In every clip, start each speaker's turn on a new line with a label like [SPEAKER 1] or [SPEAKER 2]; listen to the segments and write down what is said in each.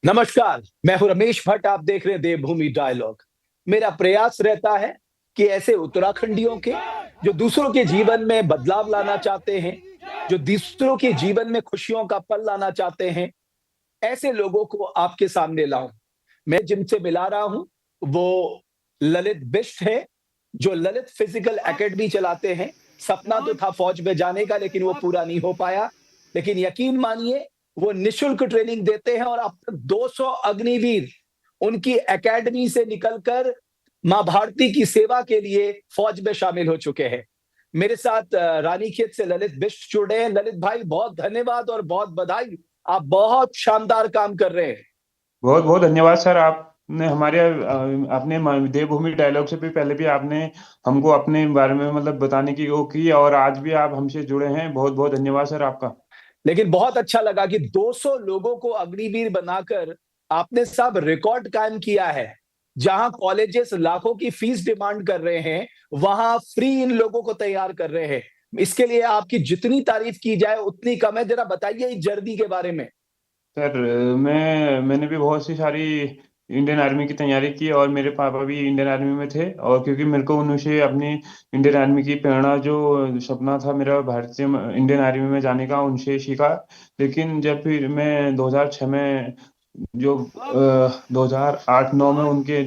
[SPEAKER 1] नमस्कार, मैं हूं रमेश भट्ट। आप देख रहे हैं देवभूमि डायलॉग। मेरा प्रयास रहता है कि ऐसे उत्तराखंडियों के जो दूसरों के जीवन में बदलाव लाना चाहते हैं, जो दूसरों के जीवन में खुशियों का पल लाना चाहते हैं, ऐसे लोगों को आपके सामने लाऊं। मैं जिनसे मिला रहा हूं, वो ललित बिष्ट है, जो ललित फिजिकल एकेडमी चलाते हैं। सपना तो था फौज में जाने का, लेकिन वो पूरा नहीं हो पाया। लेकिन यकीन मानिए, वो निःशुल्क ट्रेनिंग देते हैं और अब तक 200 अग्निवीर उनकी एकेडमी से निकलकर माँ भारती की सेवा के लिए फौज में शामिल हो चुके हैं। मेरे साथ रानीखेत से ललित बिष्ट जुड़े हैं। ललित भाई, बहुत धन्यवाद और बहुत बधाई। आप बहुत शानदार काम कर रहे हैं।
[SPEAKER 2] बहुत बहुत धन्यवाद सर। आपने हमारे अपने देवभूमि डायलॉग से भी पहले भी आपने हमको अपने बारे में मतलब बताने की वो की, और आज भी आप हमसे जुड़े हैं। बहुत बहुत धन्यवाद सर आपका।
[SPEAKER 1] लेकिन बहुत अच्छा लगा कि 200 लोगों को अग्निवीर बनाकर आपने साहब रिकॉर्ड कायम किया है। जहां कॉलेजेस लाखों की फीस डिमांड कर रहे हैं, वहां फ्री इन लोगों को तैयार कर रहे हैं। इसके लिए आपकी जितनी तारीफ की जाए उतनी कम है। जरा बताइए इस जर्नी के बारे में।
[SPEAKER 2] सर, मैंने भी बहुत सी सारी इंडियन आर्मी की तैयारी की, और मेरे पापा भी इंडियन आर्मी में थे। और क्योंकि मेरे को उनसे अपनी इंडियन आर्मी की प्रेरणा, जो सपना था मेरा भारतीय इंडियन आर्मी में जाने का, उनसे सीखा। लेकिन जब फिर मैं 2006 में जो 2008-9 में उनके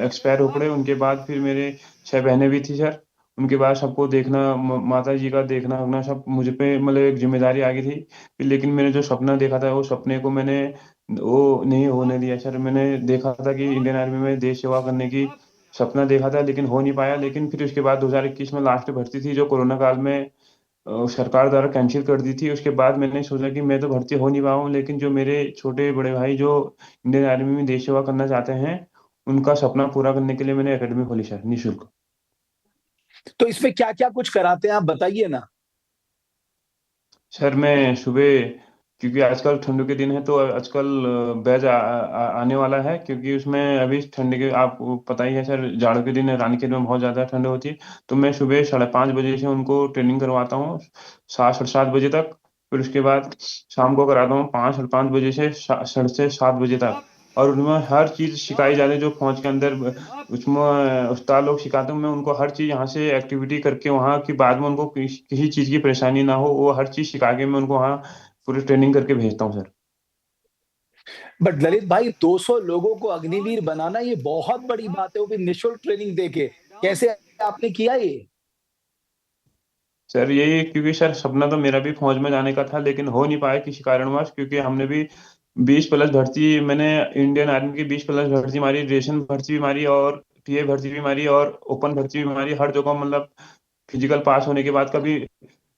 [SPEAKER 2] एक्सपायर हो पड़े, उनके बाद फिर मेरे 6 बहनें भी थी सर। उनके बाद सबको देखना, माता जी का देखना होना, सब मुझ पे मतलब एक जिम्मेदारी आ गई थी। लेकिन मैंने जो सपना देखा था, वो सपने को मैंने वो नहीं होने दिया सर। मैंने देखा था कि इंडियन आर्मी में देश सेवा करने की सपना देखा था, लेकिन हो नहीं पाया। लेकिन फिर उसके बाद 2021 में लास्ट भर्ती थी, जो कोरोना काल में सरकार द्वारा कैंसिल कर दी थी। उसके बाद मैंने सोचा कि मैं तो भर्ती हो नहीं पाऊँ, लेकिन जो मेरे छोटे बड़े भाई जो इंडियन आर्मी में देश सेवा करना चाहते हैं, उनका सपना पूरा करने के लिए मैंने एकेडमी खोली सर, निःशुल्क।
[SPEAKER 1] तो इसमें क्या-क्या कुछ कराते हैं आप बताइए ना?
[SPEAKER 2] सर मैं सुबह, क्योंकि आजकल ठंडों के दिन है, तो आजकल बैच आने वाला है। क्योंकि उसमें अभी ठंड के, आपको पता ही है सर, जाड़ों के दिन रानीखेत में बहुत ज़्यादा ठंड होती है। तो मैं सुबह 5:30 बजे से उनको ट्रेनिंग करवाता हूँ, 7 साढ़े 7 बजे तक। फिर उसके बाद शाम को कराता हूँ 5 साढ़े 5 बजे से 6:30 तक। और उनमें हर चीज़ सिखाई जाती है जो फौज के अंदर उसमें उस्ताद लोग सिखाते हैं। मैं उनको हर चीज़ यहाँ से एक्टिविटी करके, वहाँ की बाद में उनको किसी चीज़ की परेशानी ना हो, वो हर चीज़ सिखा के मैं उनको वहाँ पूरी ट्रेनिंग करके भेजता हूँ सर।
[SPEAKER 1] बट ललित भाई, 200 लोगों को अग्निवीर बनाना ये बहुत बड़ी बात है, वो भी निःशुल्क ट्रेनिंग देके। कैसे आपने किया ये?
[SPEAKER 2] सर यही, क्योंकि सर सपना तो मेरा भी फौज में जाने का था, लेकिन हो नहीं पाया किसी कारणवश। क्योंकि हमने भी 20 प्लस भर्ती, मैंने इंडियन आर्मी की 20 प्लस भर्ती मारी, रेशन भर्ती भी मारी, और टीए भर्ती भी मारी, और ओपन भर्ती भी मारी। हर जगह मतलब फिजिकल पास होने के बाद कभी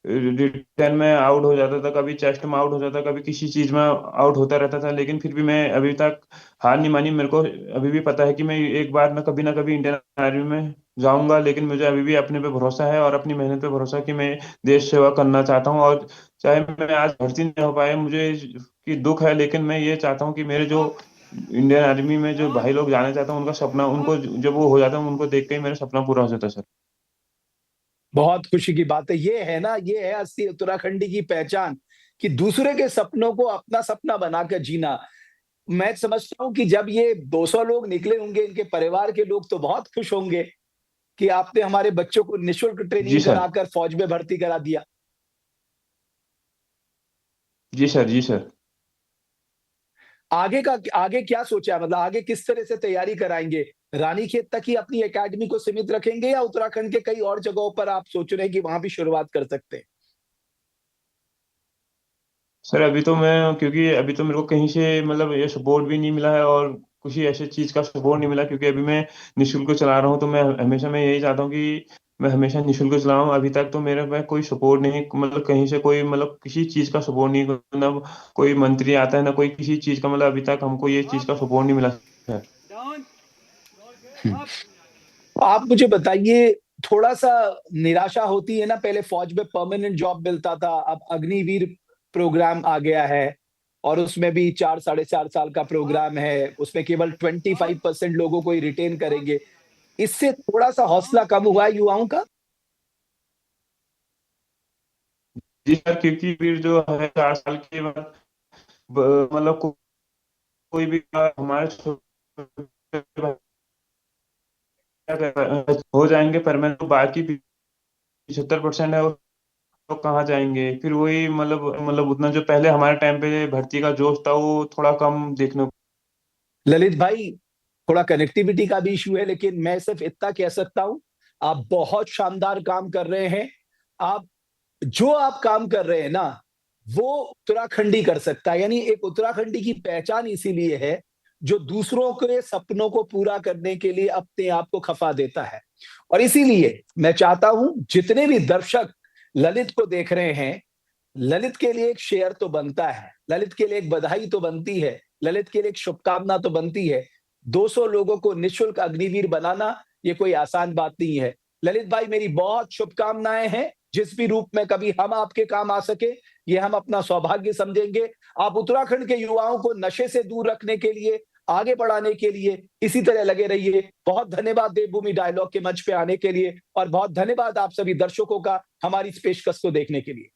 [SPEAKER 2] रिटर्न में आउट हो जाता था, कभी चेस्ट में आउट हो जाता, कभी किसी चीज में आउट होता रहता था। लेकिन फिर भी मैं अभी तक हार नहीं मानी। मेरे को अभी भी पता है कि मैं एक बार ना कभी इंडियन आर्मी में जाऊंगा। लेकिन मुझे अभी भी अपने पे भरोसा है, और अपनी मेहनत पे भरोसा है कि मैं देश सेवा करना चाहता हूँ। और चाहे मैं आज भर्ती नहीं हो पाए, मुझे की दुख है, लेकिन मैं ये चाहता हूँ कि मेरे जो इंडियन आर्मी में जो भाई लोग जाना चाहते हैं, उनका सपना, उनको जब वो हो जाता है, उनको देख के ही मेरा सपना पूरा हो जाता है सर।
[SPEAKER 1] बहुत खुशी की बात है। ये है ना, ये है असली उत्तराखंडी की पहचान कि दूसरे के सपनों को अपना सपना बनाकर जीना। मैं समझता हूँ कि जब ये 200 लोग निकले होंगे, इनके परिवार के लोग तो बहुत खुश होंगे कि आपने हमारे बच्चों को निःशुल्क
[SPEAKER 2] जी
[SPEAKER 1] ट्रेनिंग
[SPEAKER 2] सर।
[SPEAKER 1] कराकर फौज में भर्ती करा दिया।
[SPEAKER 2] जी सर। जी सर।
[SPEAKER 1] आगे क्या सोचा है? मतलब आगे किस तरह से तैयारी कराएंगे? रानीखेत तक ही अपनी एकेडमी को सीमित रखेंगे या उत्तराखंड के कई और जगहों पर आप सोच रहे हैं कि वहां भी शुरुआत कर सकते हैं?
[SPEAKER 2] सर अभी तो मैं, क्योंकि अभी तो मेरे को कहीं से मतलब ये सपोर्ट भी नहीं मिला है, और कुछ ही ऐसे चीज का सपोर्ट नहीं मिला। क्योंकि अभी मैं निःशुल्क चला रहा हूँ, तो मैं यही चाहता हूँ कि मैं हमेशा निःशुल्क चलाऊं। अभी तक तो मेरे में कोई सपोर्ट नहीं, मतलब कहीं से कोई, मतलब किसी चीज का सपोर्ट नहीं, मतलब कोई मंत्री आता है ना, कोई किसी चीज का, मतलब अभी तक हमको ये चीज का सपोर्ट नहीं मिला सर।
[SPEAKER 1] आप मुझे बताइए, थोड़ा-सा निराशा होती है ना, पहले फ़ौज में परमानेंट जॉब मिलता था, अब अग्निवीर प्रोग्राम आ गया है और उसमें भी 4 साढ़े 4 साल का प्रोग्राम है, उसमें केवल 25% लोगों को ही रिटेन करेंगे। इससे थोड़ा-सा हौसला कम हुआ है युवाओं का?
[SPEAKER 2] जी सर, क्योंकि फिर जो है 4 साल के बाद मतलब कोई भी हमारे हो जाएंगे परमानेंट, तो बाकी 75% है वो लोग कहाँ जाएंगे? फिर वही मतलब उतना जो पहले हमारे टाइम पे भर्ती का जोश था वो थोड़ा कम देखने को।
[SPEAKER 1] ललित भाई, थोड़ा कनेक्टिविटी का भी इशू है, लेकिन मैं सिर्फ इतना कह सकता हूं, आप बहुत शानदार काम कर रहे हैं। आप जो आप काम कर रहे हैं ना, वो उत्तराखंडी कर सकता है। यानी एक उत्तराखंडी की पहचान इसीलिए है जो दूसरों के सपनों को पूरा करने के लिए अपने आप को खफा देता है। और इसीलिए मैं चाहता हूं जितने भी दर्शक ललित को देख रहे हैं, ललित के लिए एक शेयर तो बनता है, ललित के लिए एक बधाई तो बनती है, ललित के लिए एक शुभकामना तो बनती है। 200 लोगों को निःशुल्क अग्निवीर बनाना ये कोई आसान बात नहीं है। ललित भाई, मेरी बहुत शुभकामनाएं हैं। जिस भी रूप में कभी हम आपके काम आ सके, ये हम अपना सौभाग्य समझेंगे। आप उत्तराखंड के युवाओं को नशे से दूर रखने के लिए, आगे बढ़ाने के लिए इसी तरह लगे रहिए। बहुत धन्यवाद देवभूमि डायलॉग के मंच पे आने के लिए, और बहुत धन्यवाद आप सभी दर्शकों का हमारी इस पेशकश को देखने के लिए।